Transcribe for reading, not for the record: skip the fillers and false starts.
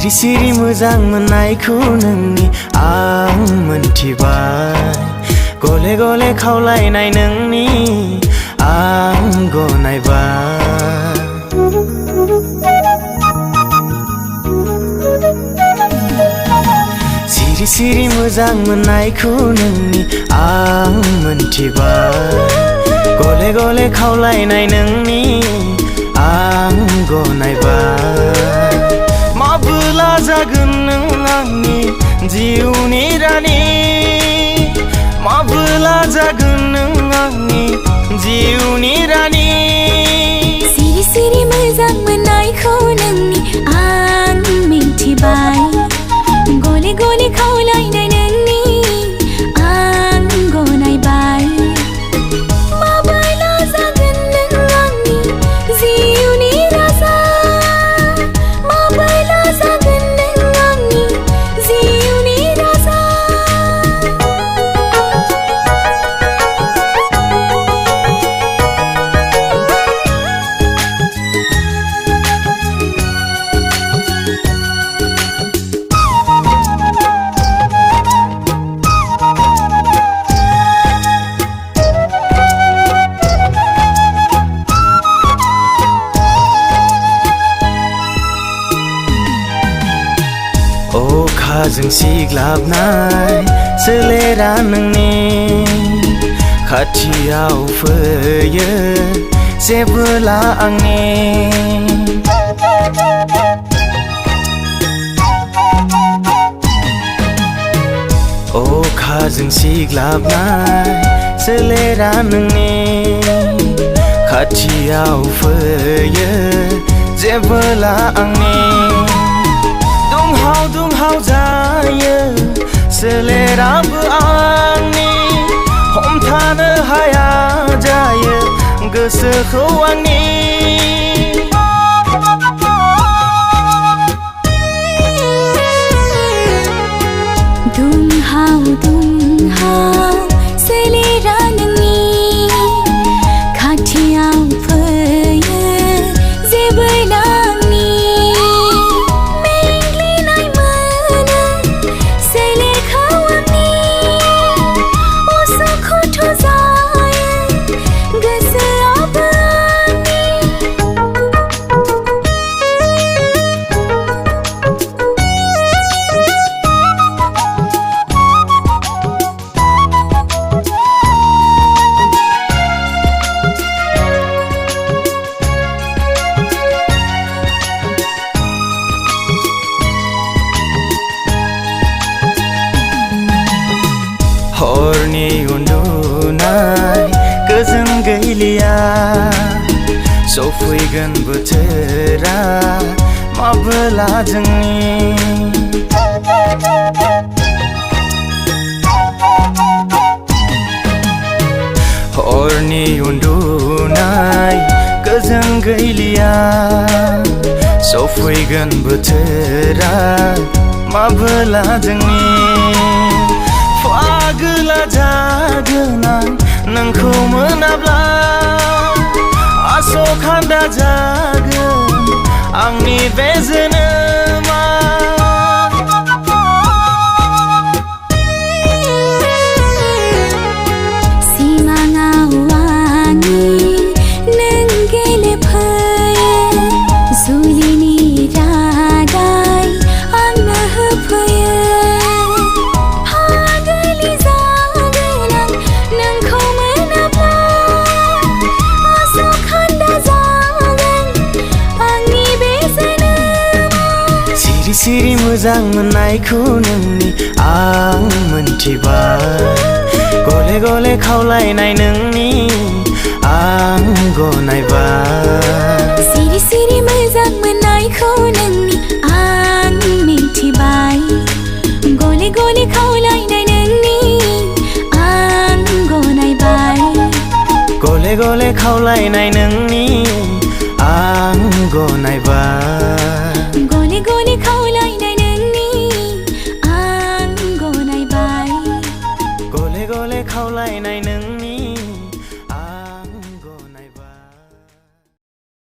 सिरि सिरि मोजां मोननायखौ नोंनि आं मोनथिबाय गले गले खावलायनाय नोंनि आं गनायबाय सिरि सिरि मोजां मोननायखौ नोंनि आं मोनथिबाय गले गले खावलायनाय नोंनि आं गनायबाय माबोला जागोन नों आंनि जिउनि रानि माबोला जागोन नों आंनि जिउनि रानि सिरि सिरि मोजां मोननायखौ नोंनि आं मिथिबाय गले गले खावलायनाय नोंनि आं गनायबाय माबोला जागोन नों आंनि जिउनि राजा माबोला जागोन नों आंनि जिउनि राजा अखाजों सिग्लाबनाय सोलेरा नोंनि खाथियाव फैयो जेबोला आंनि अखाजों सिग्लाबनाय सोलेरा नोंनि खाथियाव फैयो जेबोला आंनि दुंहाव दुंहाव जायो सोलेराबो आंनि हमथानो हाया जायो गोसोखौ आंनि दुंहाव दुंहाव सोलेरा नोंनि खाथियाव फैयो जेबोला आंनि मेंग्लिनाय मोनो सोलेरखौ आंनि उसुखुथु जायो गोसोआबो हरनि उन्दुनाय गोजोन गैलिया सफैगोन बोथोरा माबोला जोंनि हरनि उन्दुनाय गोजोन गैलिया सफैगोन बोथोरा माबोला जोंनि पागोला जागोन आं नोंखौ मोनाब्ला आसखान्दा जागोन आंनि बे जोनोमा सिमाङाव आंनि नों गेलेफैयो जुलिनि रादाय आंनो होफैयो सिरि मोजां मोननायखौ नोंनि आं मोनथिबाय गले गले खावलायनाय नोंनि आं गनायबाय सिरि सिरि मोजां मोननायखौ नोंनि आं मिथिबाय गले गले खावलायनाय नोंनि आं गनायबाय गले गले खावलायनाय नोंनि आं गनायबाय गले गले खावलायनाय नोंनि आं गनायबाय गले गले खावलायनाय नोंनि